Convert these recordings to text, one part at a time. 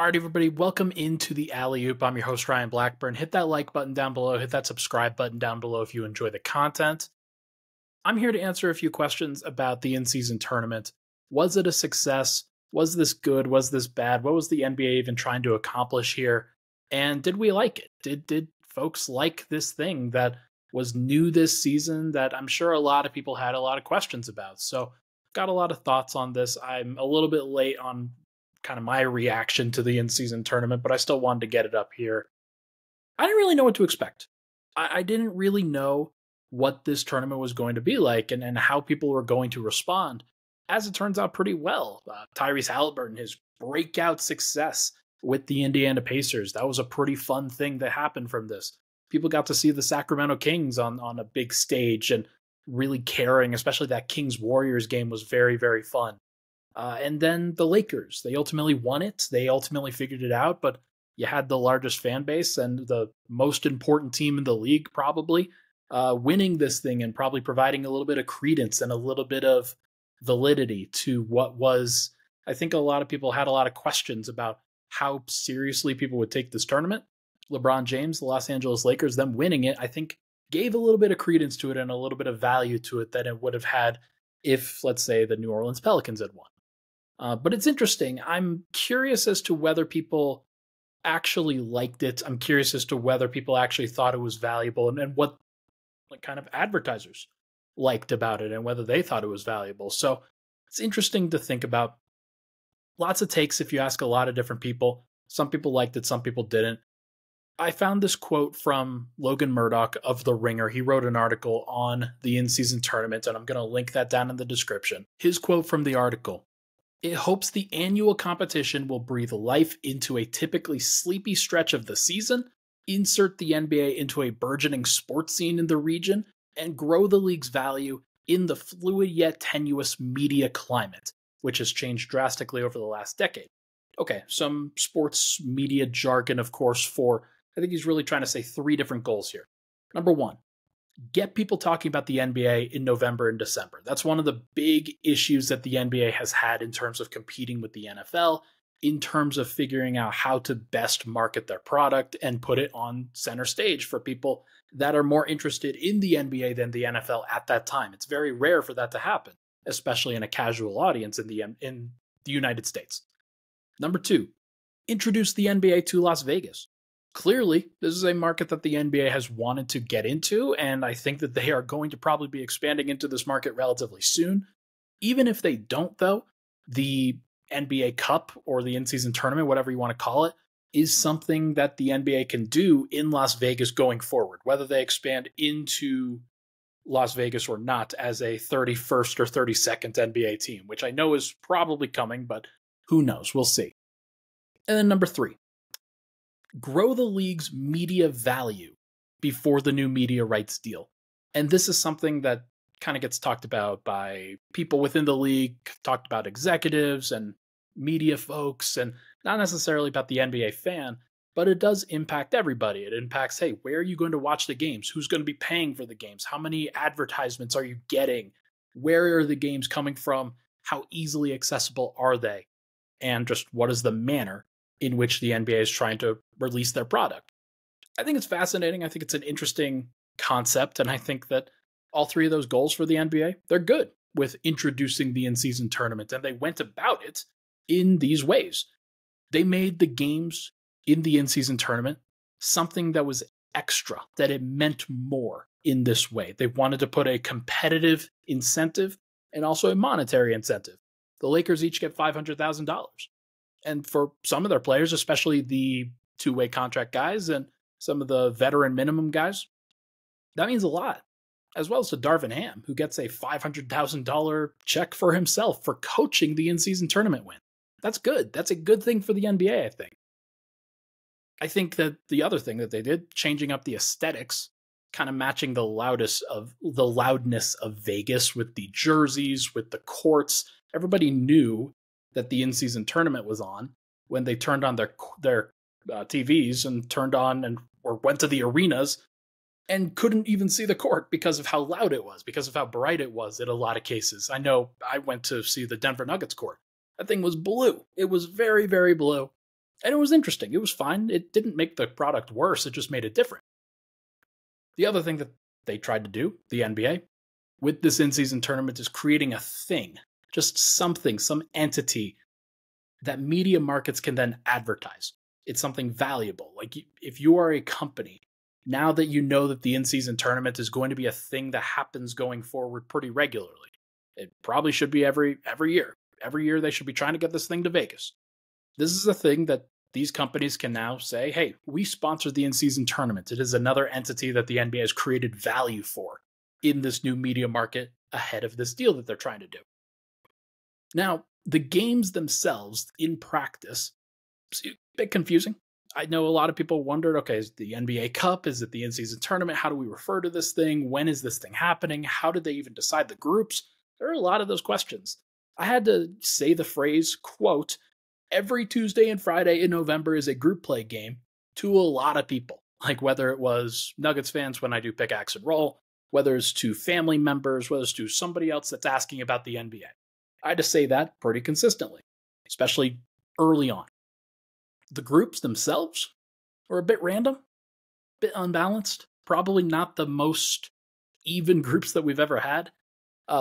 All right, everybody, welcome into the Alley Oop. I'm your host, Ryan Blackburn. Hit that like button down below. Hit that subscribe button down below if you enjoy the content. I'm here to answer a few questions about the in-season tournament. Was it a success? Was this good? Was this bad? What was the NBA even trying to accomplish here? And did we like it? Did folks like this thing that was new this season that I'm sure a lot of people had a lot of questions about? So got a lot of thoughts on this. I'm a little bit late on kind of my reaction to the in-season tournament, but I still wanted to get it up here. I didn't really know what to expect. I didn't really know what this tournament was going to be like and how people were going to respond. As it turns out, pretty well. Tyrese Haliburton, his breakout success with the Indiana Pacers, that was a pretty fun thing that happened from this. People got to see the Sacramento Kings on a big stage and really caring, especially that Kings-Warriors game was very, very fun. And then the Lakers, they ultimately won it. They ultimately figured it out, but you had the largest fan base and the most important team in the league probably winning this thing and probably providing a little bit of credence and a little bit of validity to what was, I think a lot of people had a lot of questions about how seriously people would take this tournament. LeBron James, the Los Angeles Lakers, them winning it, I think gave a little bit of credence to it and a little bit of value to it that it would have had if, let's say, the New Orleans Pelicans had won. But it's interesting. I'm curious as to whether people actually liked it. I'm curious as to whether people actually thought it was valuable and what kind of advertisers liked about it and whether they thought it was valuable. So it's interesting to think about. Lots of takes if you ask a lot of different people. Some people liked it, some people didn't. I found this quote from Logan Murdock of The Ringer. He wrote an article on the in-season tournament, and I'm going to link that down in the description. His quote from the article: "It hopes the annual competition will breathe life into a typically sleepy stretch of the season, insert the NBA into a burgeoning sports scene in the region, and grow the league's value in the fluid yet tenuous media climate, which has changed drastically over the last decade." Okay, some sports media jargon, of course, I think he's really trying to say three different goals here. Number one, get people talking about the NBA in November and December. That's one of the big issues that the NBA has had in terms of competing with the NFL, in terms of figuring out how to best market their product and put it on center stage for people that are more interested in the NBA than the NFL at that time. It's very rare for that to happen, especially in a casual audience in the United States. Number two, introduce the NBA to Las Vegas. Clearly, this is a market that the NBA has wanted to get into, and I think that they are going to probably be expanding into this market relatively soon. Even if they don't, though, the NBA Cup or the in-season tournament, whatever you want to call it, is something that the NBA can do in Las Vegas going forward, whether they expand into Las Vegas or not as a 31st or 32nd NBA team, which I know is probably coming, but who knows? We'll see. And then number three, grow the league's media value before the new media rights deal. And this is something that kind of gets talked about by people within the league, talked about executives and media folks, and not necessarily about the NBA fan, but it does impact everybody. It impacts, hey, where are you going to watch the games? Who's going to be paying for the games? How many advertisements are you getting? Where are the games coming from? How easily accessible are they? And just what is the manner in which the NBA is trying to release their product? I think it's fascinating. I think it's an interesting concept. And I think that all three of those goals for the NBA, they're good with introducing the in-season tournament. And they went about it in these ways. They made the games in the in-season tournament something that was extra, that it meant more in this way. They wanted to put a competitive incentive and also a monetary incentive. The Lakers each get $500,000. And for some of their players, especially the two-way contract guys and some of the veteran minimum guys, that means a lot. As well as to Darvin Ham, who gets a $500,000 check for himself for coaching the in-season tournament win. That's good. That's a good thing for the NBA, I think. I think that the other thing that they did, changing up the aesthetics, kind of matching the loudness of Vegas with the jerseys, with the courts. Everybody knew that the in-season tournament was on when they turned on their TVs and turned on or went to the arenas and couldn't even see the court because of how loud it was, because of how bright it was in a lot of cases. I know I went to see the Denver Nuggets court. That thing was blue. It was very, very blue. And it was interesting. It was fine. It didn't make the product worse, it just made it different. The other thing that they tried to do, the NBA, with this in-season tournament is creating a thing, just something, some entity that media markets can then advertise. It's something valuable. Like if you are a company, now that you know that the in-season tournament is going to be a thing that happens going forward pretty regularly, it probably should be every year. Every year they should be trying to get this thing to Vegas. This is a thing that these companies can now say, hey, we sponsored the in-season tournament. It is another entity that the NBA has created value for in this new media market ahead of this deal that they're trying to do. Now, the games themselves in practice, it's a bit confusing. I know a lot of people wondered, okay, is the NBA Cup? Is it the in-season tournament? How do we refer to this thing? When is this thing happening? How did they even decide the groups? There are a lot of those questions. I had to say the phrase, quote, every Tuesday and Friday in November is a group play game to a lot of people. Like whether it was Nuggets fans when I do Pickaxe and Roll, whether it's to family members, whether it's to somebody else that's asking about the NBA. I had to say that pretty consistently, especially early on. The groups themselves were a bit random, a bit unbalanced, probably not the most even groups that we've ever had.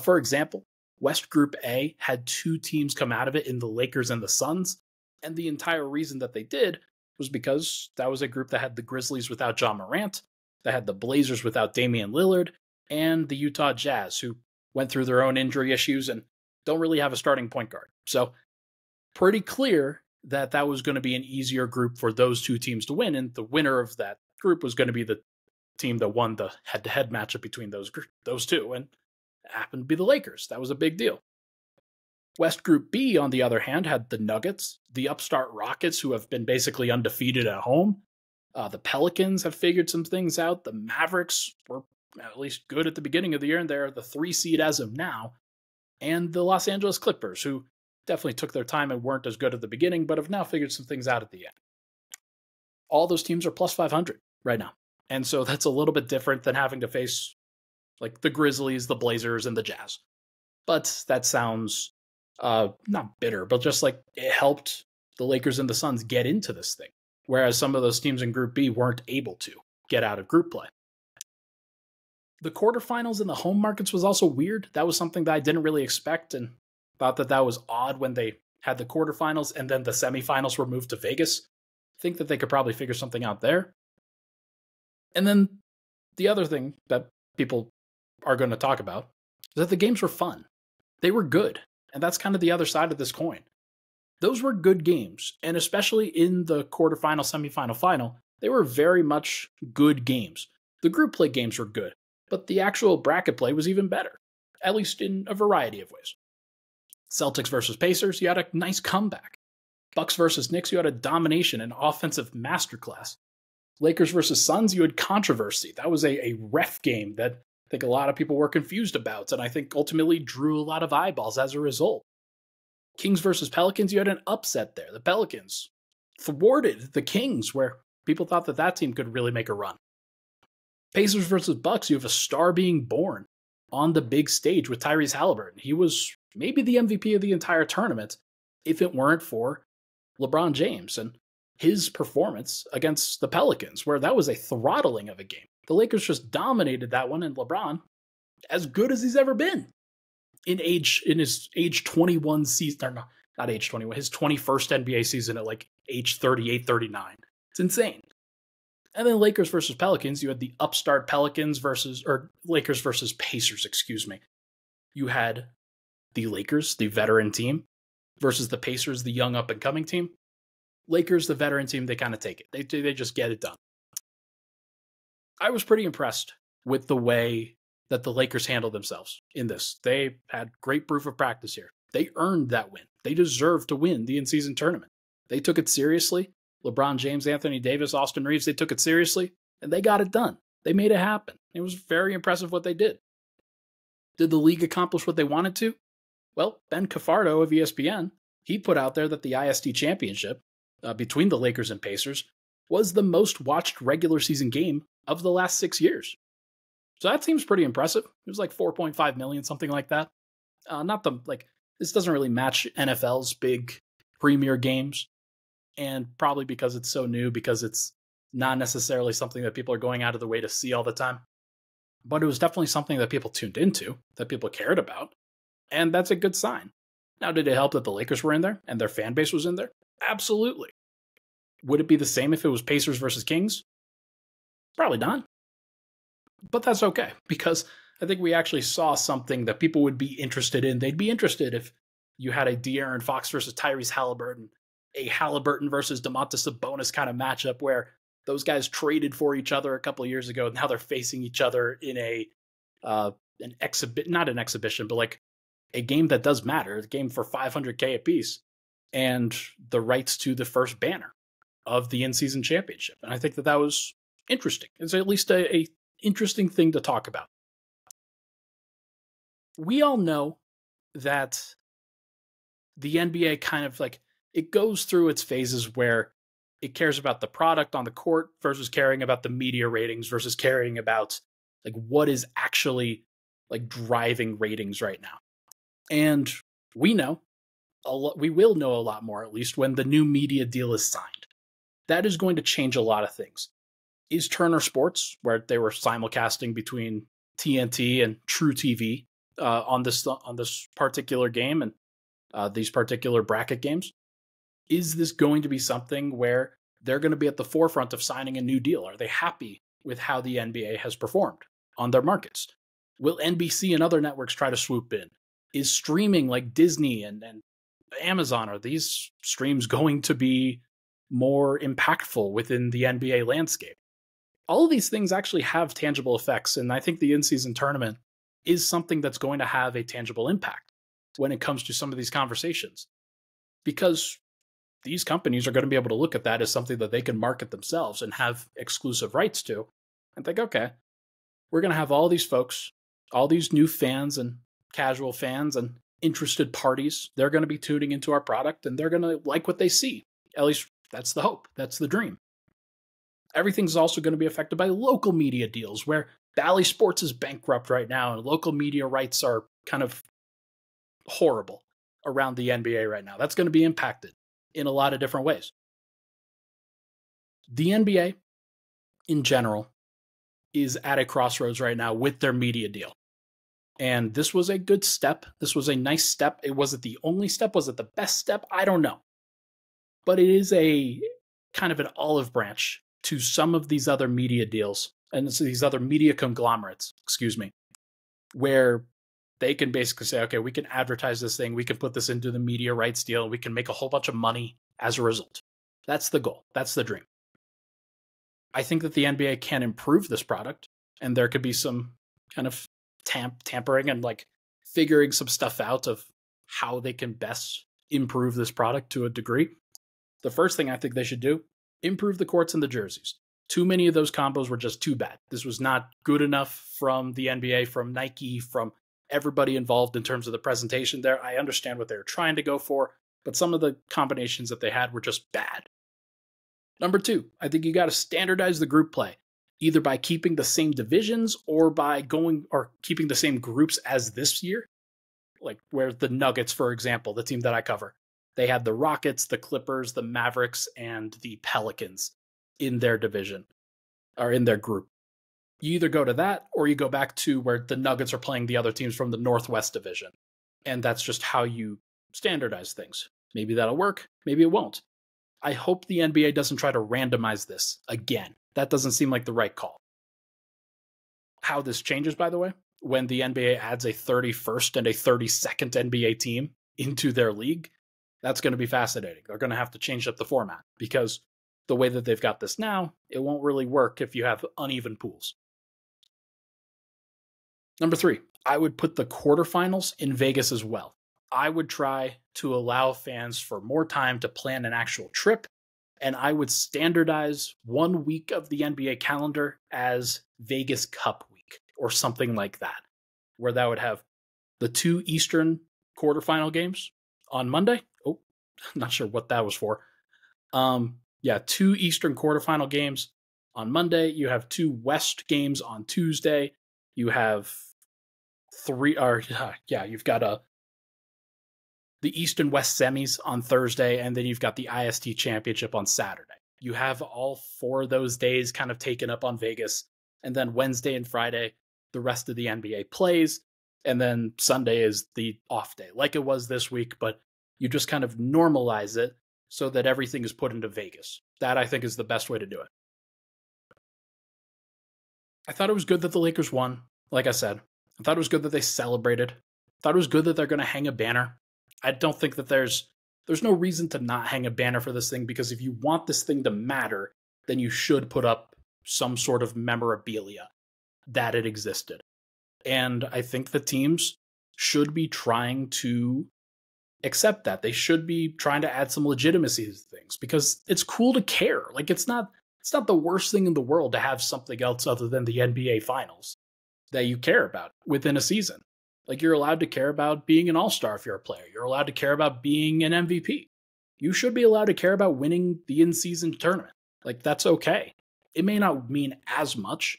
For example, West Group A had two teams come out of it in the Lakers and the Suns, and the entire reason that they did was because that was a group that had the Grizzlies without John Morant, that had the Blazers without Damian Lillard, and the Utah Jazz, who went through their own injury issues and don't really have a starting point guard. So pretty clear that that was going to be an easier group for those two teams to win, and the winner of that group was going to be the team that won the head-to-head matchup between those two, and it happened to be the Lakers. That was a big deal. West Group B, on the other hand, had the Nuggets, the upstart Rockets, who have been basically undefeated at home. The Pelicans have figured some things out. The Mavericks were at least good at the beginning of the year, and they're the 3 seed as of now. And the Los Angeles Clippers, who definitely took their time and weren't as good at the beginning, but have now figured some things out at the end. All those teams are plus 500 right now. And so that's a little bit different than having to face like the Grizzlies, the Blazers, and the Jazz. But that sounds not bitter, but just like it helped the Lakers and the Suns get into this thing, whereas some of those teams in Group B weren't able to get out of group play. The quarterfinals in the home markets was also weird. That was something that I didn't really expect and thought that that was odd when they had the quarterfinals and then the semifinals were moved to Vegas. I think that they could probably figure something out there. And then the other thing that people are going to talk about is that the games were fun. They were good. And that's kind of the other side of this coin. Those were good games. And especially in the quarterfinal, semifinal, final, they were very much good games. The group play games were good, but the actual bracket play was even better, at least in a variety of ways. Celtics versus Pacers, you had a nice comeback. Bucks versus Knicks, you had a domination and offensive masterclass. Lakers versus Suns, you had controversy. That was a ref game that I think a lot of people were confused about, and I think ultimately drew a lot of eyeballs as a result. Kings versus Pelicans, you had an upset there. The Pelicans thwarted the Kings, where people thought that that team could really make a run. Pacers versus Bucks, you have a star being born on the big stage with Tyrese Haliburton. He was maybe the MVP of the entire tournament if it weren't for LeBron James and his performance against the Pelicans, where that was a throttling of a game. The Lakers just dominated that one, and LeBron, as good as he's ever been in his age 21 season, or not age 21, his 21st NBA season at like age 38, 39. It's insane. And then Lakers versus Pelicans, you had the upstart Pelicans Lakers versus Pacers, excuse me. You had the Lakers, the veteran team, versus the Pacers, the young up-and-coming team. Lakers, the veteran team, they kind of take it. They just get it done. I was pretty impressed with the way that the Lakers handled themselves in this. They had great proof of practice here. They earned that win. They deserved to win the in-season tournament. They took it seriously. LeBron James, Anthony Davis, Austin Reeves, they took it seriously, and they got it done. They made it happen. It was very impressive what they did. Did the league accomplish what they wanted to? Well, Ben Cafardo of ESPN, he put out there that the IST championship between the Lakers and Pacers was the most watched regular season game of the last 6 years. So that seems pretty impressive. It was like 4.5 million, something like that. This doesn't really match NFL's big premier games. and probably because it's so new, because it's not necessarily something that people are going out of the way to see all the time. But it was definitely something that people tuned into, that people cared about, and that's a good sign. Now, did it help that the Lakers were in there and their fan base was in there? Absolutely. Would it be the same if it was Pacers versus Kings? Probably not. But that's okay, because I think we actually saw something that people would be interested in. They'd be interested if you had a De'Aaron Fox versus Tyrese Haliburton, a Haliburton versus Domantas Sabonis kind of matchup where those guys traded for each other a couple of years ago. Now they're facing each other in not an exhibition, but like a game that does matter, a game for $500K apiece, and the rights to the first banner of the in-season championship. And I think that was interesting. It's at least a interesting thing to talk about. We all know that the NBA kind of like, it goes through its phases where it cares about the product on the court versus caring about the media ratings versus caring about like what is actually like driving ratings right now. And we will know a lot more, at least when the new media deal is signed. That is going to change a lot of things. Is Turner Sports, where they were simulcasting between TNT and True TV on this particular game and these particular bracket games, is this going to be something where they're going to be at the forefront of signing a new deal? Are they happy with how the NBA has performed on their markets? Will NBC and other networks try to swoop in? Is streaming like Disney and Amazon, are these streams going to be more impactful within the NBA landscape? All of these things actually have tangible effects, and I think the in-season tournament is something that's going to have a tangible impact when it comes to some of these conversations. Because these companies are going to be able to look at that as something that they can market themselves and have exclusive rights to, and think, okay, we're going to have all these folks, all these new fans and casual fans and interested parties. They're going to be tuning into our product and they're going to like what they see. At least that's the hope. That's the dream. Everything's also going to be affected by local media deals where Bally Sports is bankrupt right now and local media rights are kind of horrible around the NBA right now. That's going to be impacted in a lot of different ways. The NBA in general is at a crossroads right now with their media deal. And this was a good step. This was a nice step. It wasn't the only step. Was it the best step? I don't know. But it is a kind of an olive branch to some of these other media deals and these other media conglomerates, where they can basically say, okay, we can advertise this thing. We can put this into the media rights deal. We can make a whole bunch of money as a result. That's the goal. That's the dream. I think that the NBA can improve this product, and there could be some kind of tampering and like figuring some stuff out of how they can best improve this product to a degree. The first thing I think they should do, improve the courts and the jerseys. Too many of those combos were just too bad. This was not good enough from the NBA, from Nike, from everybody involved in terms of the presentation there. I understand what they were trying to go for, but some of the combinations that they had were just bad. Number two, I think you got to standardize the group play, either by keeping the same divisions or by keeping the same groups as this year. Like where the Nuggets, for example, the team that I cover, they had the Rockets, the Clippers, the Mavericks, and the Pelicans in their division, or in their group. You either go to that or you go back to where the Nuggets are playing the other teams from the Northwest Division. And that's just how you standardize things. Maybe that'll work. Maybe it won't. I hope the NBA doesn't try to randomize this again. That doesn't seem like the right call. How this changes, by the way, when the NBA adds a 31st and a 32nd NBA team into their league, that's going to be fascinating. They're going to have to change up the format because the way that they've got this now, it won't really work if you have uneven pools. Number three, I would put the quarterfinals in Vegas as well. I would try to allow fans for more time to plan an actual trip, and I would standardize 1 week of the NBA calendar as Vegas Cup week or something like that, where that would have the 2 Eastern quarterfinal games on Monday. Oh, not sure what that was for. 2 Eastern quarterfinal games on Monday. You have 2 West games on Tuesday. You have you've got the East and West semis on Thursday, and then you've got the IST championship on Saturday. You have all 4 of those days kind of taken up on Vegas, and then Wednesday and Friday, the rest of the NBA plays, and then Sunday is the off day, like it was this week, but you just kind of normalize it so that everything is put into Vegas. That, I think, is the best way to do it. I thought it was good that the Lakers won, like I said. I thought it was good that they celebrated. I thought it was good that they're going to hang a banner. I don't think that there's no reason to not hang a banner for this thing, because if you want this thing to matter, then you should put up some sort of memorabilia that it existed. And I think the teams should be trying to accept that. They should be trying to add some legitimacy to things, because it's cool to care. Like, it's not the worst thing in the world to have something else other than the NBA finals that you care about within a season. Like, you're allowed to care about being an all-star if you're a player. You're allowed to care about being an MVP. You should be allowed to care about winning the in-season tournament. Like, that's okay. It may not mean as much,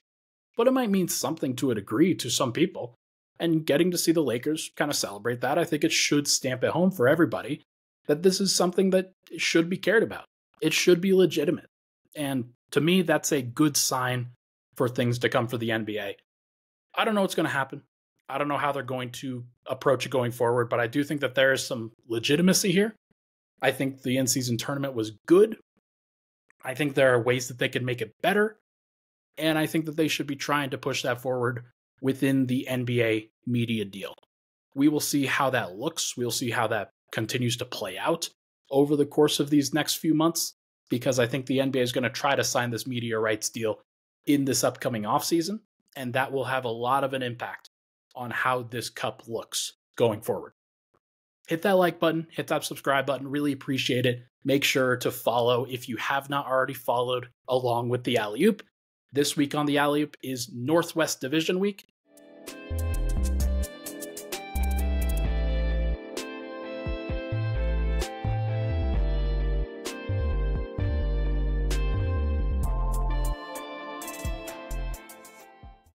but it might mean something to a degree to some people. And getting to see the Lakers kind of celebrate that, I think it should stamp it home for everybody that this is something that should be cared about. It should be legitimate. And to me, that's a good sign for things to come for the NBA. I don't know what's going to happen. I don't know how they're going to approach it going forward, but I do think that there is some legitimacy here. I think the in-season tournament was good. I think there are ways that they could make it better. And I think that they should be trying to push that forward within the NBA media deal. We will see how that looks. We'll see how that continues to play out over the course of these next few months, because I think the NBA is going to try to sign this media rights deal in this upcoming offseason, and that will have a lot of an impact on how this cup looks going forward. Hit that like button, hit that subscribe button, really appreciate it. Make sure to follow if you have not already followed along with the Alley-Oop. This week on the Alley-Oop is Northwest Division Week.